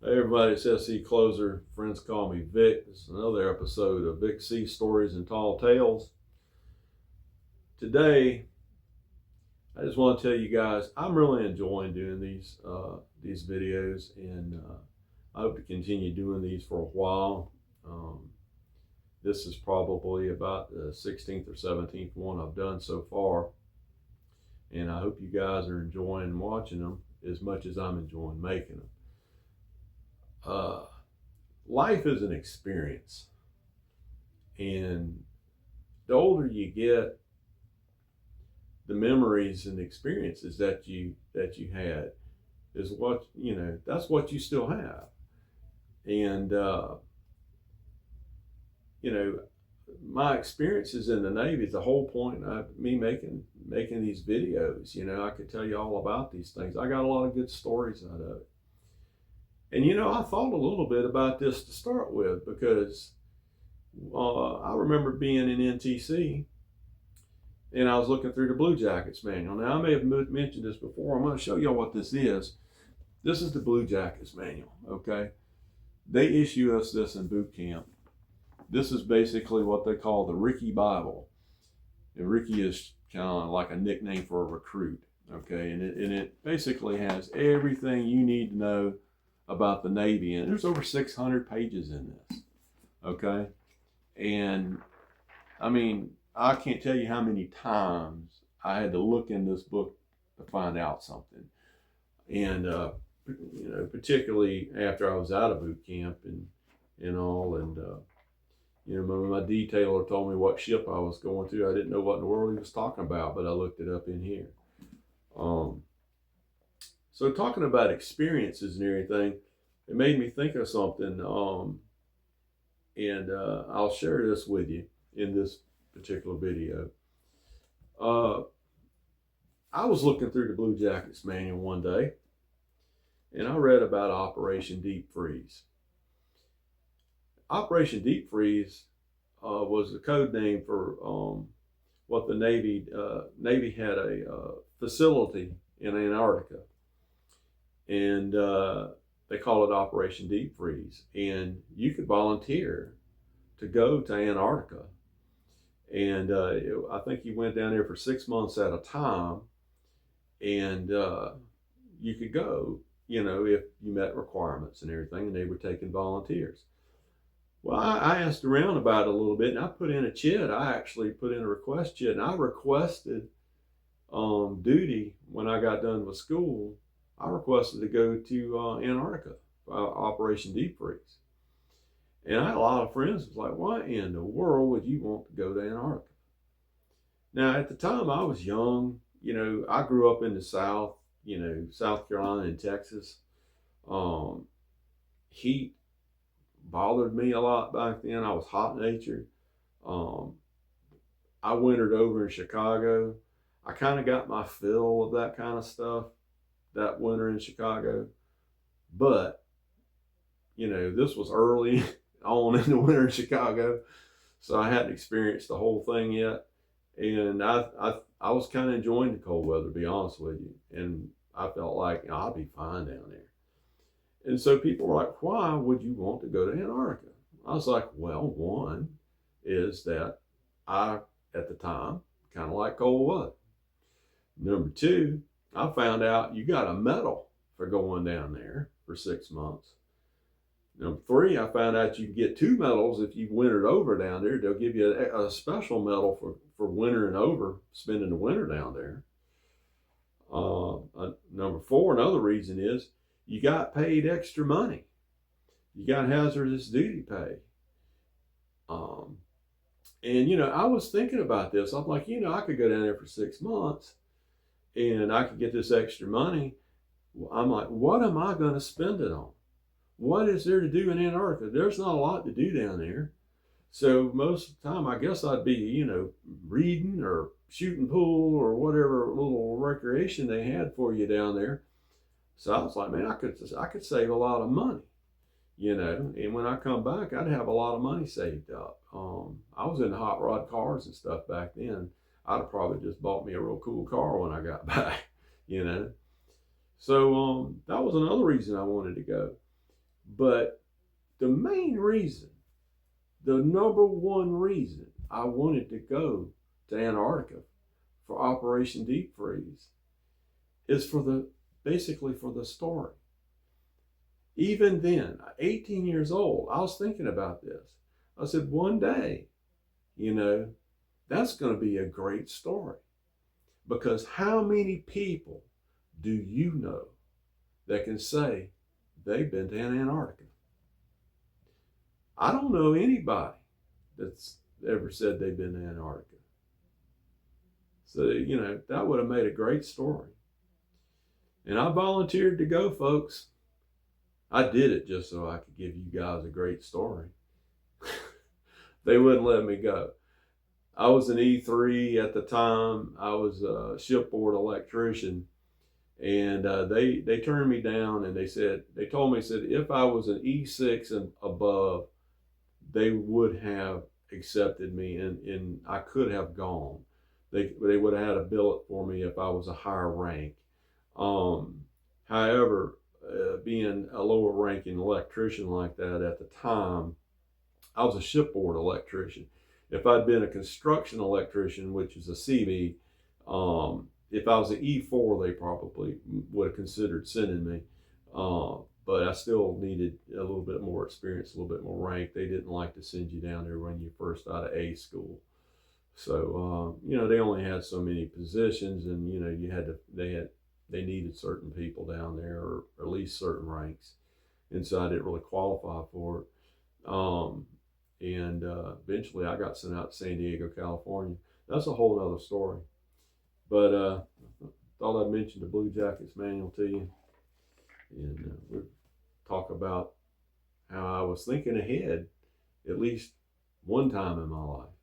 Hey everybody, it's SC Closer. Friends call me Vic. This is another episode of Vic C Stories and Tall Tales. Today, I just want to tell you guys I'm really enjoying doing these videos, and I hope to continue doing these for a while. This is probably about the 16th or 17th one I've done so far, and I hope you guys are enjoying watching them as much as I'm enjoying making them. Life is an experience, and the older you get, the memories and experiences that you had is what that's what you still have. And my experiences in the Navy is the whole point of me making these videos. I could tell you all about these things. I got a lot of good stories out of it. And I thought a little bit about this to start with, because I remember being in NTC, and I was looking through the Blue Jackets manual. Now, I may have mentioned this before. I'm going to show y'all what this is. This is the Blue Jackets manual, okay? They issue us this in boot camp. This is basically what they call the Ricky Bible. And Ricky is kind of like a nickname for a recruit, okay? And it basically has everything you need to know about the Navy. And there's over 600 pages in this, okay? And I mean, I can't tell you how many times I had to look in this book to find out something. And particularly after I was out of boot camp and all, and when my detailer told me what ship I was going to, I didn't know what in the world he was talking about, but I looked it up in here. So talking about experiences and everything, it made me think of something, and I'll share this with you in this particular video. I was looking through the Blue Jackets manual one day, and I read about Operation Deep Freeze. Operation Deep Freeze was the code name for what the Navy had a facility in Antarctica, and they call it Operation Deep Freeze. And you could volunteer to go to Antarctica, and I think you went down there for 6 months at a time, and you could go, if you met requirements and everything, and they were taking volunteers. Well, I asked around about it a little bit, and I put in a chit. I actually put in a request chit, and I requested duty when I got done with school. I requested to go to Antarctica, Operation Deep Freeze. And I had a lot of friends who was like, why in the world would you want to go to Antarctica? Now, at the time, I was young. I grew up in the South, South Carolina and Texas. Heat bothered me a lot back then. I was hot-natured. I wintered over in Chicago. I kind of got my fill of that kind of stuff that winter in Chicago. But, this was early on in the winter in Chicago, so I hadn't experienced the whole thing yet. And I was kind of enjoying the cold weather, to be honest with you. And I felt like I'll be fine down there. And so people were like, why would you want to go to Antarctica? I was like, well, one is that I, at the time, kind of like cold weather. Number two, I found out you got a medal for going down there for 6 months. Number three, I found out you can get 2 medals if you wintered over down there. They'll give you a special medal for wintering over, spending the winter down there. Number four, another reason is you got paid extra money. You got hazardous duty pay. And I was thinking about this. I'm like, I could go down there for 6 months and I could get this extra money. I'm like, what am I going to spend it on? What is there to do in Antarctica? There's not a lot to do down there. So most of the time, I guess I'd be, reading or shooting pool or whatever little recreation they had for you down there. So I was like, man, I could save a lot of money, and when I come back, I'd have a lot of money saved up. I was in hot rod cars and stuff back then. I'd have probably just bought me a real cool car when I got back, So that was another reason I wanted to go. But the main reason, the number one reason I wanted to go to Antarctica for Operation Deep Freeze is basically for the story. Even then, 18 years old, I was thinking about this. I said, one day, you know, that's going to be a great story. Because how many people do you know that can say they've been to Antarctica? I don't know anybody that's ever said they've been to Antarctica. So, you know, that would have made a great story. And I volunteered to go, folks. I did it just so I could give you guys a great story. They wouldn't let me go. I was an E3 at the time. I was a shipboard electrician, and they turned me down, and they told me if I was an E6 and above, they would have accepted me, and I could have gone. They would have had a billet for me if I was a higher rank. However, being a lower ranking electrician like that at the time, I was a shipboard electrician. If I'd been a construction electrician, which is a CB, if I was an E4, they probably would have considered sending me. But I still needed a little bit more experience, a little bit more rank. They didn't like to send you down there when you first out of A school. So, you know, they only had so many positions, and, you know, they needed certain people down there, or at least certain ranks. And so I didn't really qualify for it. And eventually I got sent out to San Diego, California. That's a whole other story. But thought I'd mention the Blue Jackets manual to you. And we'll talk about how I was thinking ahead at least one time in my life.